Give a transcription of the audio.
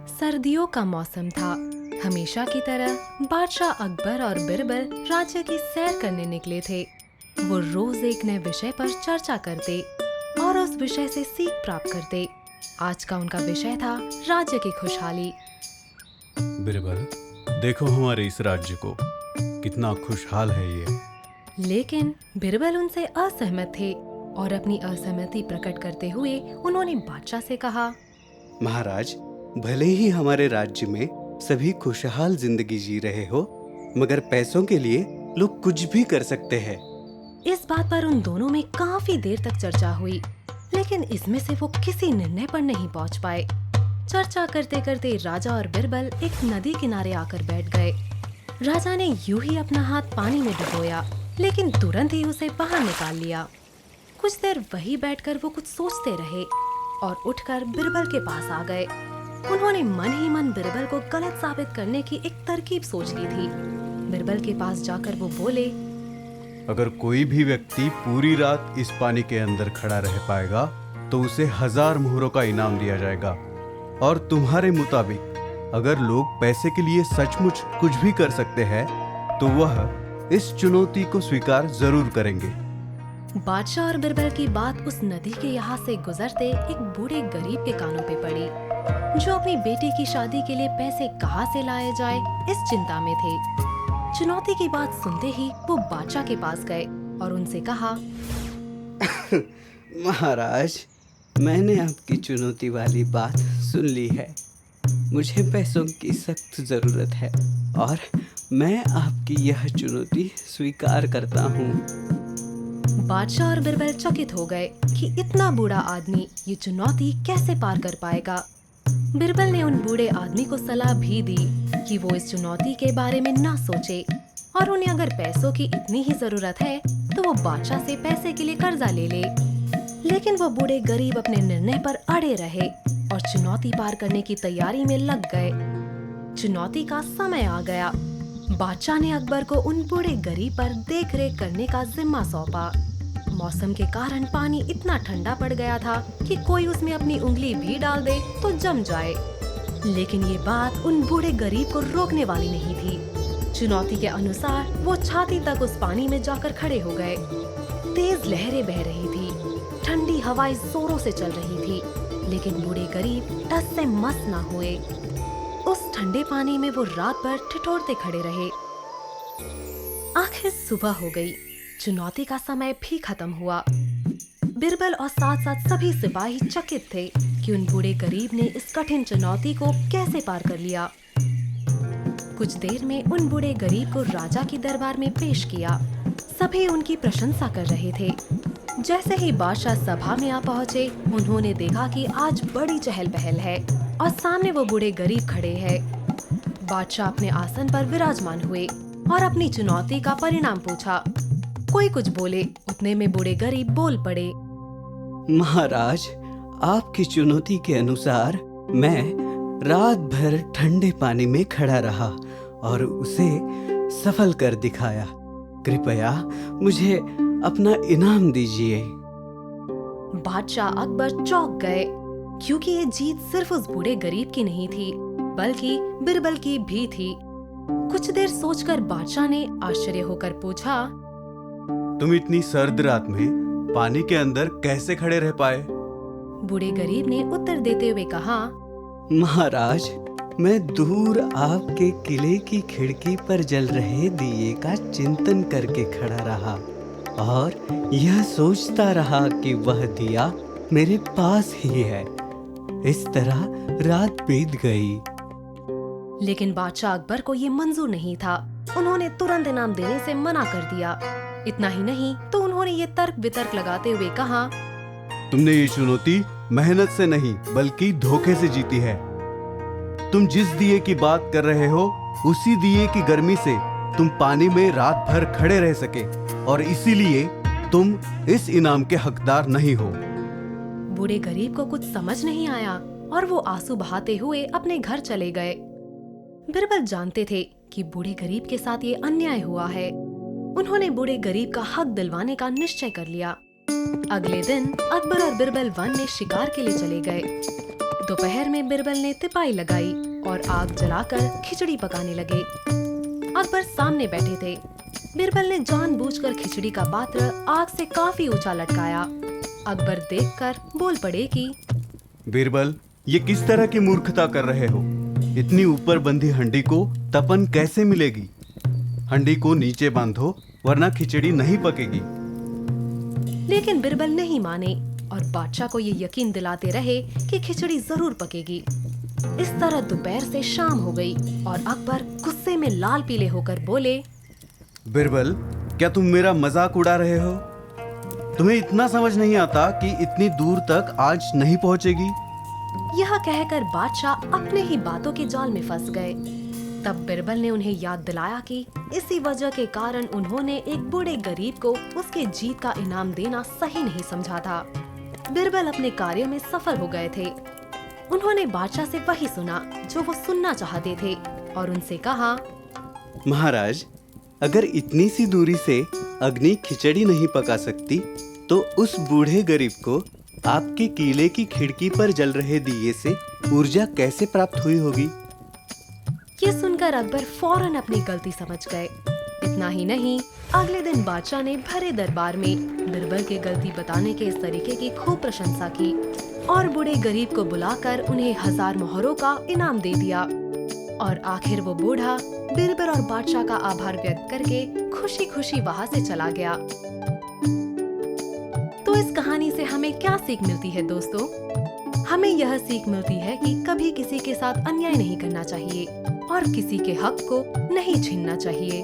सर्दियों का मौसम था। हमेशा की तरह बादशाह अकबर और बिरबल राज्य की सैर करने निकले थे। वो रोज एक नए विषय पर चर्चा करते और उस विषय से सीख प्राप्त करते। आज का उनका विषय था राज्य की खुशहाली। बिरबल, देखो हमारे इस राज्य को, कितना खुशहाल है ये। लेकिन बिरबल उनसे असहमत थे और अपनी असहमति प्रकट करते हुए उन्होंने बादशाह से कहा, महाराज, भले ही हमारे राज्य में सभी खुशहाल जिंदगी जी रहे हो, मगर पैसों के लिए लोग कुछ भी कर सकते हैं। इस बात पर उन दोनों में काफी देर तक चर्चा हुई, लेकिन इसमें से वो किसी निर्णय पर नहीं पहुंच पाए। चर्चा करते करते राजा और बिरबल एक नदी किनारे आकर बैठ गए। राजा ने यूं ही अपना हाथ पानी में डुबोया, लेकिन तुरंत ही उसे बाहर निकाल लिया। कुछ देर वहीं बैठकर वो कुछ सोचते रहे और उठकर बिरबल के पास आ गए। उन्होंने मन ही मन बिरबल को गलत साबित करने की एक तरकीब सोच ली थी। बिरबल के पास जाकर वो बोले, अगर कोई भी व्यक्ति पूरी रात इस पानी के अंदर खड़ा रह पाएगा तो उसे 1000 मोहरों का इनाम दिया जाएगा। और तुम्हारे मुताबिक अगर लोग पैसे के लिए सचमुच कुछ भी कर सकते हैं तो वह इस चुनौती को स्वीकार जरूर करेंगे। बादशाह और बिरबल की बात उस नदी के यहाँ से गुजरते एक बूढ़े गरीब के कानों पे पड़ी, जो अपनी बेटी की शादी के लिए पैसे कहाँ से लाए जाए इस चिंता में थे। चुनौती की बात सुनते ही वो बादशाह के पास गए और उनसे कहा, महाराज, मैंने आपकी चुनौती वाली बात सुन ली है। मुझे पैसों की सख्त जरूरत है और मैं आपकी यह चुनौती स्वीकार करता हूँ। बादशाह और बिरबल चकित हो गए कि इतना बूढ़ा आदमी ये चुनौती कैसे पार कर पाएगा। बिरबल ने उन बूढ़े आदमी को सलाह भी दी कि वो इस चुनौती के बारे में ना सोचे और उन्हें अगर पैसों की इतनी ही जरूरत है तो वो बादशाह से पैसे के लिए कर्जा ले ले। लेकिन वो बूढ़े गरीब अपने निर्णय पर अड़े रहे और चुनौती पार करने की तैयारी में लग गए। चुनौती का समय आ गया। बादशाह ने अकबर को उन बूढ़े गरीब पर देखरेख करने का जिम्मा सौंपा। मौसम के कारण पानी इतना ठंडा पड़ गया था कि कोई उसमें अपनी उंगली भी डाल दे तो जम जाए। लेकिन ये बात उन बूढ़े गरीब को रोकने वाली नहीं थी। चुनौती के अनुसार वो छाती तक उस पानी में जाकर खड़े हो गए। तेज लहरें बह रही थी, ठंडी हवाएं जोरों से चल रही थी, लेकिन बूढ़े गरीब टस से मस ना हुए। उस ठंडे पानी में वो रात भर ठिठुरते खड़े रहे। आखिर सुबह हो गई। चुनौती का समय भी खत्म हुआ। बिरबल और साथ साथ सभी सिपाही चकित थे कि उन बूढ़े गरीब ने इस कठिन चुनौती को कैसे पार कर लिया। कुछ देर में उन बूढ़े गरीब को राजा की दरबार में पेश किया। सभी उनकी प्रशंसा कर रहे थे। जैसे ही बादशाह सभा में आ पहुंचे, उन्होंने देखा कि आज बड़ी चहल पहल है और सामने वो बूढ़े गरीब खड़े हैं। बादशाह अपने आसन पर विराजमान हुए और अपनी चुनौती का परिणाम पूछा। कोई कुछ बोले, उतने में बूढ़े गरीब बोल पड़े, महाराज, आपकी चुनौती के अनुसार मैं रात भर ठंडे पानी में खड़ा रहा और उसे सफल कर दिखाया। कृपया मुझे अपना इनाम दीजिए। बादशाह अकबर चौंक गए, क्योंकि ये जीत सिर्फ उस बूढ़े गरीब की नहीं थी, बल्कि बिरबल की भी थी। कुछ देर सोचकर बादशाह ने आश्चर्य होकर पूछा, तुम इतनी सर्द रात में पानी के अंदर कैसे खड़े रह पाए? बूढ़े गरीब ने उत्तर देते हुए कहा, महाराज, मैं दूर आपके किले की खिड़की पर जल रहे दिए का चिंतन करके खड़ा रहा और यह सोचता रहा कि वह दिया मेरे पास ही है। इस तरह रात बीत गई। लेकिन बादशाह अकबर को ये मंजूर नहीं था। उन्होंने तुरंत इनाम देने से मना कर दिया। इतना ही नहीं तो उन्होंने ये तर्क वितर्क लगाते हुए कहा, तुमने ये चुनौती मेहनत से नहीं बल्कि धोखे से जीती है। तुम जिस दिए की बात कर रहे हो, उसी दिए की गर्मी से तुम पानी में रात भर खड़े रह सके और इसीलिए तुम इस इनाम के हकदार नहीं हो। बूढ़े गरीब को कुछ समझ नहीं आया और वो आंसू बहाते हुए अपने घर चले गए। बिरबल जानते थे कि बूढ़े गरीब के साथ ये अन्याय हुआ है। उन्होंने बूढ़े गरीब का हक दिलवाने का निश्चय कर लिया। अगले दिन अकबर और बिरबल वन में शिकार के लिए चले गए। दोपहर में बिरबल ने तिपाई लगाई और आग जलाकर खिचड़ी पकाने लगे। अकबर सामने बैठे थे। बिरबल ने जानबूझकर खिचड़ी का पात्र आग से काफी ऊंचा लटकाया। अकबर देखकर बोल पड़े कि बीरबल, ये किस तरह की मूर्खता कर रहे हो? इतनी ऊपर बंधी हंडी को तपन कैसे मिलेगी? हंडी को नीचे बांधो वरना खिचड़ी नहीं पकेगी। लेकिन बिरबल नहीं माने और बादशाह को ये यकीन दिलाते रहे कि खिचड़ी जरूर पकेगी। इस तरह दोपहर से शाम हो गई और अकबर गुस्से में लाल पीले होकर बोले, बिरबल, क्या तुम मेरा मजाक उड़ा रहे हो? तुम्हें इतना समझ नहीं आता कि इतनी दूर तक आज नहीं पहुंचेगी? यह कहकर बादशाह अपने ही बातों के जाल में फंस गए। तब बिरबल ने उन्हें याद दिलाया कि इसी वजह के कारण उन्होंने एक बूढ़े गरीब को उसके जीत का इनाम देना सही नहीं समझा था। बिरबल अपने कार्य में सफल हो गए थे। उन्होंने बादशाह से वही सुना जो वो सुनना चाहते थे और उनसे कहा, महाराज, अगर इतनी सी दूरी से अग्नि खिचड़ी नहीं पका सकती तो उस बूढ़े गरीब को आपके किले की खिड़की पर जल रहे दिए से ऊर्जा कैसे प्राप्त हुई होगी? ये सुनकर अकबर फौरन अपनी गलती समझ गए। इतना ही नहीं, अगले दिन बादशाह ने भरे दरबार में बिरबल की गलती बताने के इस तरीके की खूब प्रशंसा की और बूढ़े गरीब को बुलाकर उन्हें 1000 मोहरों का इनाम दे दिया। और आखिर वो बूढ़ा बिरबल और बादशाह का आभार व्यक्त करके खुशी खुशी वहाँ से चला गया। तो इस कहानी से हमें क्या सीख मिलती है दोस्तों? हमें यह सीख मिलती है कि कभी किसी के साथ अन्याय नहीं करना चाहिए और किसी के हक को नहीं छीनना चाहिए।